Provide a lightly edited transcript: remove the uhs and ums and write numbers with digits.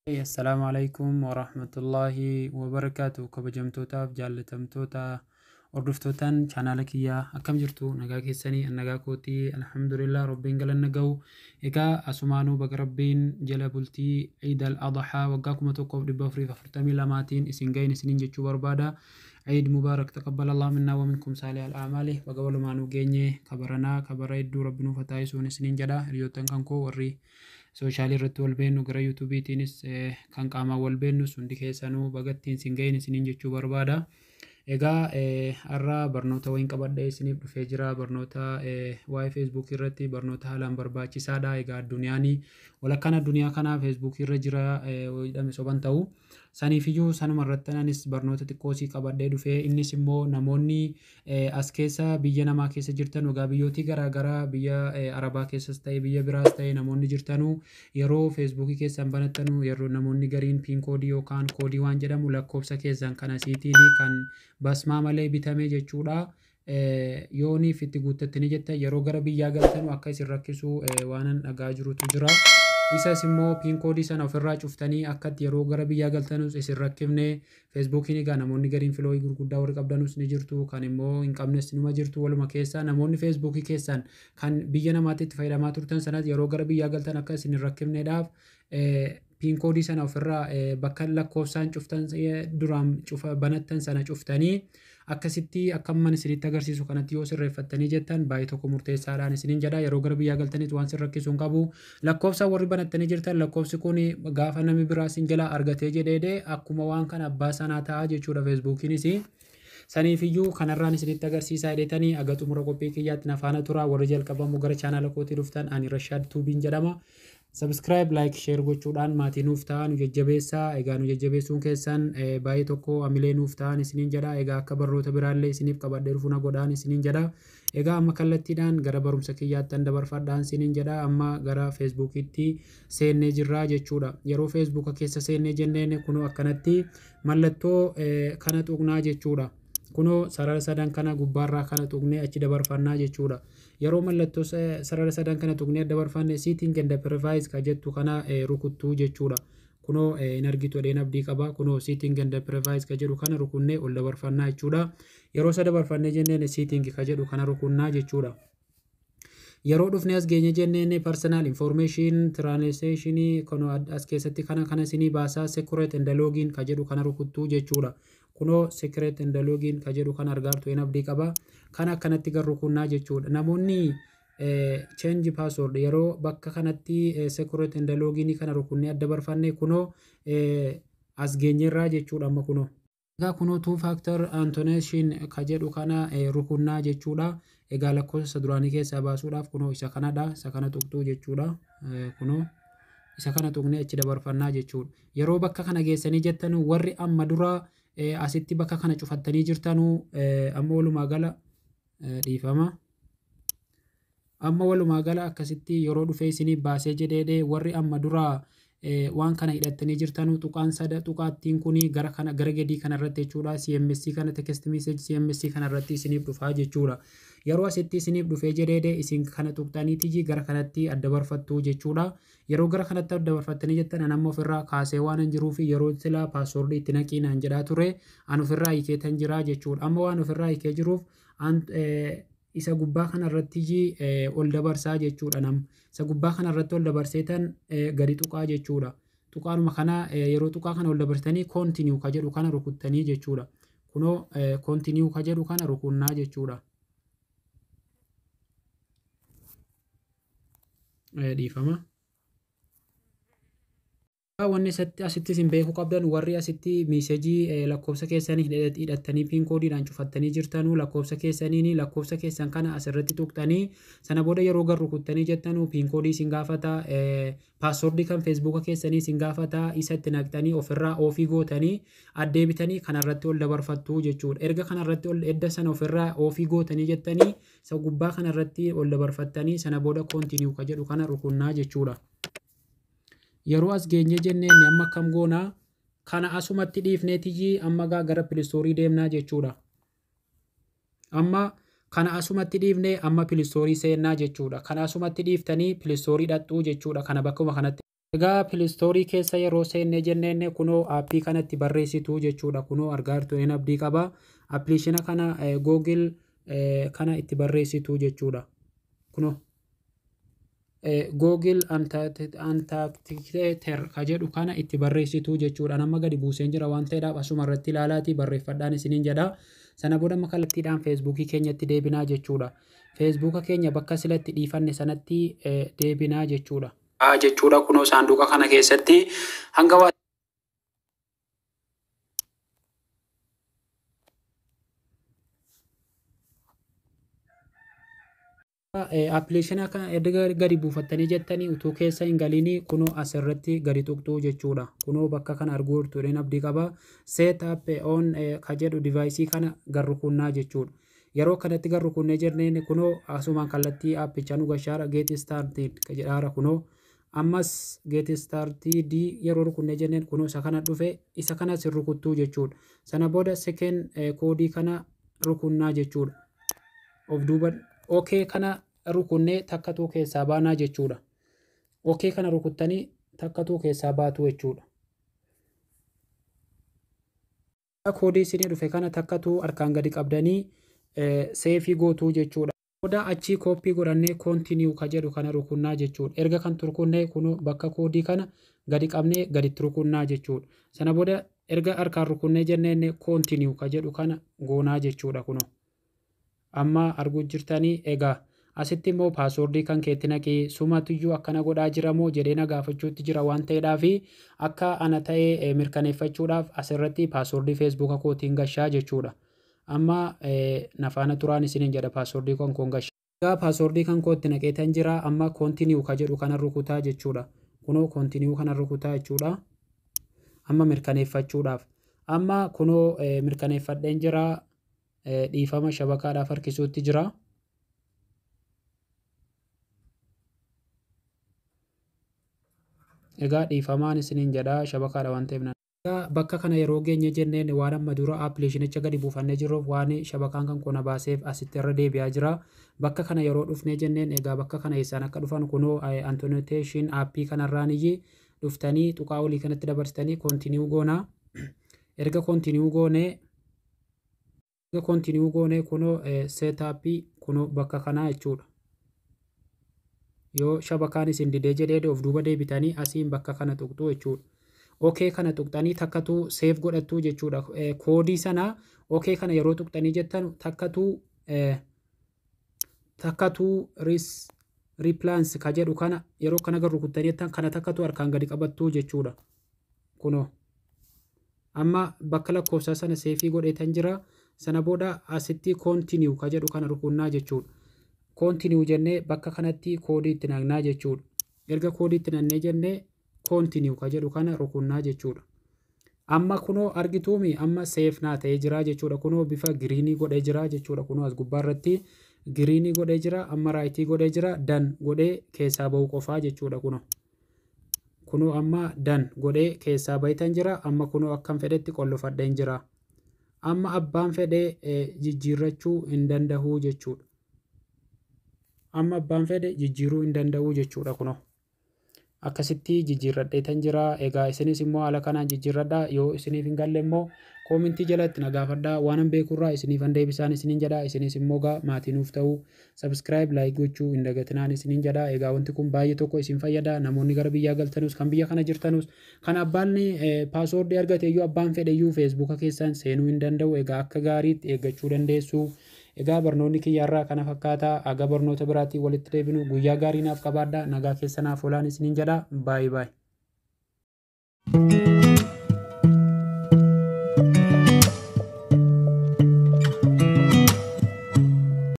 السلام عليكم ورحمة الله وبركاته. كبجمتوتا جالتمتوتا ordoftotan channel kiyya akkam jirtu nagaa keessanii nagaa kooti alhamdulillah rabbiin galanna ga'u egaa asumaanuu baga rabbiin jala bultii Eid al-Adha waggaa 1442tiin isin gahin isiniin jechuu barbaada. Eid Mubarak taqabbalallahu minna wa minkum salih al-a'mali baga walumaanuu geenye kabaranaa kabara hedduu rabbiin ufataa isuun isiniin jedha. Hiriyoottan kan koo warri sooshaal irratti wal beennu gara yuutuubiitiinis kan qaamaan wal beennu hundi keessanuu bagattiin isin gahin isiniin jechuu barbaada. Egaa har'a barnoota wayin qabadhee isiniif dhufee jira. Barnoota waa'ee Facebook irratti barnoota haalaan barbaachisaadha. Egaa addunyaan walakkaan addunyaa kanaa Facebook irra jira jedhame soban ta'u. Saniifiyyuu sanuma irratti anis barnoota xiqqoosii qabadhee dhufee innis immoo namoonni as keessa biyya namaa keessa jirtan egaa biyyootii garaagaraa biyya Arabaa keessas ta'e biyya biraas ta'e namoonni jirtanuu yeroo Facebook keessan banattanuu yeroo namoonni gariin piin koodii yookaan koodii waan jedhamu lakkoofsa keessan kan asiitiin kan basmaa malee bitame jechuudha. Yooniif itti guuttattanii jettan yeroo gara biyyaa galtanu akka isin rakkisu waanan dhagaa jirutu jira. Isas immoo piin koodii sana ofirraa cuftanii akkatti yeroo gara biyyaa galtanus isin rakkifne Facebookiin egaa namoonni gariin filooyii gurguddaa warri qabdanus ni jirtu kan immoo hin qabnes numa jirtu waluma keessa namoonni Facebookii keessan kan biyya namaatti itti fayyadamaa turtan sanas yeroo gara biyyaa galtan akka isin hin rakkifneedhaaf piin koodii sana ofirraa bakka lakkoofsaan cuftan duraan banattan sana cuftanii akkasitti akka man isinitti agarsiisu kanatti yoo sirreeffattanii jettan baay'ee tokko murteessaadhaan isiniin jedha. Yeroo gara biyyaa galtanitti waan sin rakkisu hin qabu. Lakkoofsa warri banattanii jirtan lakkoofsi kun gaafa namni biraa sin jalaa argatee jedhee akkuma waan kana abbaa sanaa ta'a jechuudha Facebookiinis. Saniifiyyuu kanarraan isinitti agarsiisaa jedhetanii aga xumura qophii kiyyaatti nafaana tura. Warri jalqabamu gara chaanaala kootii dhuftan ani Rashaad Tuubiin jedhama. Subscribe, like, share gochuudhaan maatii nuuf ta'an jajjabeessaa. Egaa nu jajjabeessuun keessan baay'ee tokko amilee nuuf ta'an isiniin jedha. Egaa akka barnoota biraallee isiniif qabadhee dhufu na godhaan isiniin jedha. Egaa amma kallattiidhaan gara barumsa kiyyaatti dabarfadhaan isiniin jedha. Amma gara Facebookitti seennee jirra jechuudha. Yeroo Facebook keessa seennee jenneen kunoo akkanatti mallattoo kana tuqnaa jechuudha. Kunoo sarara sadan kana gubbaarraa kana tuqnee achi dabarfannaa jechuudha. Yeroo mallattoo sarara sadan kana tuqnee dabarfanne setting and privacy ka jettu kana rukuttuu jechuudha. Kunoo hin argitu dheen abdii qaba. Kunoo setting and privacy ka jedhu kana rukunnee ol dabarfannaa jechuudha. Yeroo isa dabarfannee jenneen setting ka jedhu kana rukunnaa jechuudha. Yeroo dhufne as geenye jenneen personal information translation kunoo as keessatti kana isinii baasaa secret and login ka jedhu kana rukuttuu jechuudha. Kunoo secret and login ka jedhu kan argaartu hin abdii qaba. Kan akkanatti garrukunnaa jechuudha. Namoonni change password yeroo bakka kanatti secret and login kana rukunnee adda barfanne kunoo as geenyerraa jechuudha amma kunoo. Egaa kunoo two factor authentication ka jedhu kana rukunnaa jechuudha. Egaa lakkoofsa duraanii keessaa baasuudhaaf kunoo isa kanadha. Isa kana tuqxuu jechuudha. Kunoo isa kana tuqnee achi dabarfannaa jechuudha. Yeroo bakka kana geessanii jettan warri amma dura asitti bakka kana cufattanii jirtanuu amma walumaa gala dhiifama. Amma walumaa gala akkasitti yeroo dhufee isinii baasee jedhee warri amma dura waan kana hidhattanii jirtanuu tuqaan sada tuqaattiin kuni gara gadii kanarratti jechuudha. CMS kana text message CMS kanarratti isiniif dhufaa jechuudha. Yeroo asitti isiniif dhufee jedhee isin kana tuqxaniiti gara kanatti adda barfattuu jechuudha. Yeroo gara kanatti adda barfattanii jettan an amma ofirraa kaasee waan hin jiruuf yeroo silaa paaswordii itti naqiinaan jedhaa ture an ofirraa hiikeetan jira jechuudha. Amma waan ofirraa hiikee jiruuf isa gubbaa kanarratti ol dabarsaa jechuudha. Isa gubbaa kanarratti ol dabarseetan gadi tuqaa jechuudha. Tuqaanuma kana yeroo tuqaa kana ol dabarsitanii continue ka jedhu kana rukuttanii jechuudha. Kunoo continue ka jedhu kana rukunnaa jechuudha. Dhiifama. Wanni asitti isin beekuu qabdan warri asitti meesejii lakkoofsa keessanii hidhattanii piin koodiidhaan cufattanii jirtanuu lakkoofsa keessaniin lakkoofsa keessan kana asirratti tuqxanii sana booda yeroo gar rukuttanii jettanuu piin koodii isin gaafata paaswordii kan feesbuuka keessanii isin gaafata isa itti naqxanii ofirraa ofii gootanii addee bitanii kanarratti ol dabarfattuu jechuudha. Erga kanarratti ol edda sana ofirraa ofii gootanii jettanii isa gubbaa kanarratti ol dabarfattanii sana booda continue ka jedhu kana rukunnaa jechuudha. yeroo as geenye jenneen amma akkam goonaa kana asumatti dhiifneetiyyi amma gara pilistoorii deemnaa jechuudha. Amma kana asumatti dhiifnee amma pilistoorii seennaa jechuudha. Kana asumatti dhiiftanii pilistoorii dhaqxuu jechuudha. Kana bakkuma kanatti. Egaa pilistoorii keessa yeroo seennee jenneen kunoo aappii kanatti barreessituu jechuudha. Kunoo argaa jirtu inni abdii qaba. Appiliikeeshina kana Google kana itti barreessituu jechuudha. Kunoo. Google Antarctic ka jedhu kana itti barreessituu jechuudha. Nama gadi buuseen jira waan ta'eedhaaf asuma irratti ilaalaatii barreeffadhaan isiniin jedha. Sana booda kallattiidhaan feesbuukii keenyatti deebinaa jechuudha. Feesbuuka keenya bakka silatti dhiifanne sanatti deebinaa jechuudha. Jechuudha kunoo saanduqa kana keessatti hanga appiliikeeshina kana erga gadi buufattanii jettanii utuu keessa hin galiin kunoo asirratti gadi tuqxuu jechuudha. Kunoo bakka kana arguu jirtu abdii qaba. Set up on ka jedhu divaayisii kana garrukunnaa jechuudha. Yeroo kanatti garrukunnee jenneen kunoo asumaan kallattii aappicha nu gashaara get started ka jedhaara kunoo ammas get started yeroo rukunnee jenneen kunoo isa kana dhufe isa kana sirrukuttuu jechuudha. Sana booda second koodii kana rukunnaa jechuudha. Of duuba okay kana rukunnee takkatuu keessaa baanaa jechuudha. Okay kana rukuttanii takkatuu keessaa baatu jechuudha. Koodii isinii dhufe kana takkatuu harkaan gadi qabdanii seefii gootuu jechuudha. Booda achii kooppii godhannee continue ka jedhu kana rukunnaa jechuudha. Erga kan rukunnee kunoo bakka koodii kana gadi qabnee gaditti rukunnaa jechuudha. Sana booda erga harkaan rukunnee jenneen continue ka jedhu kana goonaa jechuudha kunoo. Amma arguu jirtanii egaa asitti immoo paaswordii kan keetti naqii sumatuyyuu akkana godhaa jiramoo jedhee na gaafachuutti jira waan ta'eedhaaf akka ana ta'ee mirkaneeffachuudhaaf asirratti paaswordii feesbuuka kootiin gashaa jechuudha. Amma nafaana turaan isiniin jedha paaswordii koon gashaa. Egaa paaswordii kan kootti naqeetan jira amma koontiniyuu ka jedhu kana rukutaa jechuudha. Kunoo koontiniyuu kana rukutaa jechuudha. Amma mirkaneeffachuudhaaf. Amma kunoo mirkaneeffadheen jira. Dhiifama shabakaadhaaf harkisuutti jira. Egaa dhiifamaan isiniin jedha shabakaadha waan ta'eef. Bakka kana yeroo geenye jenneen waan amma dura appiliikeeshinicha gadi buufannee jirruuf waan shabakaan kan qonna baaseef asitti irra deebi'aa jira. Bakka kana yeroo dhufnee jenneen egaa bakka kana eessaan akka dhufan kunoo annoteeshin aappii kanarraan iyyee dhuftanii tuqaa olii kanatti dabarsitanii koontiniyuu goonaa. Erga koontiniyuu goonee kunoo seetaappii kunoo bakka kanaa jechuudha. Yoo shabakaan isin didee jedhee of duuba deebitanii asiin bakka kana tuqxuu jechuudha. Okay kana tuqxanii takkatuu seef godhattuu jechuudha. Koodii sanaa okay kana yeroo tuqxanii jettan takkatuu riiplaans ka jedhu kana yeroo kana rukuttanii jettan kana takkatuu harkaan gadi qabattuu jechuudha. Kunoo amma bakka lakkoofsa sana seefii godheetan jira. Sana booda asitti continue ka jedhu kana rukunnaa jechuudha. Continue jennee bakka kanatti koodii itti naqnaa jechuudha. Erga koodii itti naqnee jennee continue ka jedhu kana rukunnaa jechuudha. Amma kunoo argituumi amma seef naa ta'ee jira jechuudha. Kunoo bifa giriinii godhee jira jechuudha. Kunoo as gubbaarratti giriinii godhee jira. Amma raayitii godhee jira. Dan godhee keessaa ba'u qofaa jechuudha kunoo. Kunoo amma dan godhee keessaa bahitan jira. Amma kunoo akkam fedhetti qollofadheen jira. Amma abbaan fedhee jijjiirrachuu hin danda'u jechuudha. Amma abbaan fedhe jijjiiruu hin danda'u jechuudha kunoo. Akkasitti jijjiirradheetan jira. Egaa isinis immoo haala kanaan jijjiirradhaa. Yoo isiniif hin galle immoo koomintii jalatti na gaafadhaa. Waanan beekurraa isiniif han deebisaan isiniin jedha. Isinis immoo maatii nuuf ta'uu subscribe like gochuu hin dagatinaan isiniin jedha. Egaa wanti kun baay'ee tokko isin fayyada. Namoonni gara biyyaa galtanus kan biyya kana jirtanus kan abbaan paaswordii argate iyyuu abbaan fedhe iyyuu feesbuuka keessan seenuu hin danda'u. Egaa akka gaariitti eeggachuu dandeessu. Egaa barnoonni kiyyaarraa kana fakkaataa. Aga barnoota biraatiin walitti deebinu guyyaa gaarii naaf qabaadhaa. Nagaa keessanaaf olaan isiniin jedha. Baay'ee baay'ee.